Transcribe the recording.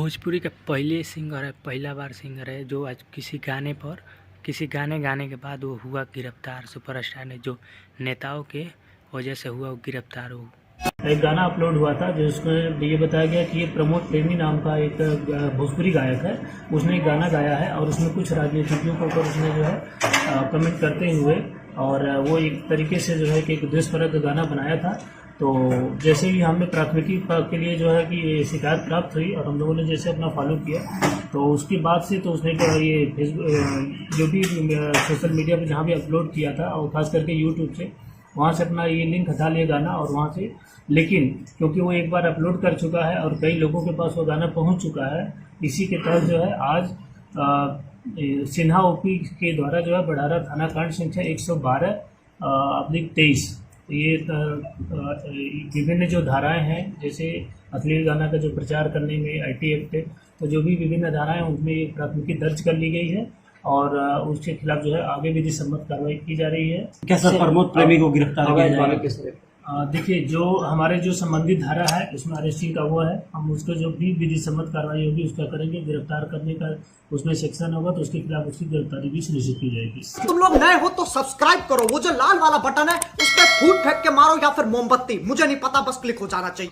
भोजपुरी का पहले सिंगर है, पहला बार सिंगर है जो आज किसी गाने गाने के बाद वो हुआ गिरफ्तार। सुपरस्टार ने जो नेताओं के वजह से हुआ वो गिरफ्तार हो। एक गाना अपलोड हुआ था जिसमें ये बताया गया कि ये प्रमोद प्रेमी नाम का एक भोजपुरी गायक है, उसने एक गाना गाया है और उसमें कुछ राजनीतिज्ञों के ऊपर उसने जो है कमेंट करते हुए और वो एक तरीके से जो है कि एक देशपरक गाना बनाया था। तो जैसे ही हमें प्राथमिकी के लिए जो है कि ये शिकायत प्राप्त हुई और हम लोगों ने जैसे अपना फॉलो किया तो उसके बाद से तो उसने ये फेसबुक जो भी सोशल मीडिया पे जहाँ भी अपलोड किया था और खास करके यूट्यूब से वहाँ से अपना ये लिंक हटा लिया गाना और वहाँ से, लेकिन क्योंकि वो एक बार अपलोड कर चुका है और कई लोगों के पास वो गाना पहुँच चुका है, इसी के तहत जो है आज सिन्हा ओपी के द्वारा जो है बढ़ारा थाना कांड संख्या 112/23 ये विभिन्न जो धाराएं हैं, जैसे अश्लील गाना का जो प्रचार करने में आईटी एक्ट है, तो जो भी विभिन्न धाराएं उनमें एक प्राथमिकी दर्ज कर ली गई है और उसके खिलाफ जो है आगे विधि सम्मत कार्रवाई की जा रही है। कैसा प्रमोद प्रेमी को गिरफ्तार किया जाएगा? देखिए, जो हमारे जो संबंधित धारा है उसमें अरेस्टिंग का वो है, हम उसको जो भी विधि सम्मत कार्रवाई होगी उसका करेंगे। गिरफ्तार करने का उसमें सेक्शन होगा तो उसके खिलाफ उसकी गिरफ्तारी भी सुनिश्चित की जाएगी। तुम लोग नए हो तो सब्सक्राइब करो, वो जो लाल वाला बटन है उस पर फूट फेंक के मारो या फिर मोमबत्ती, मुझे नहीं पता, बस क्लिक हो जाना चाहिए।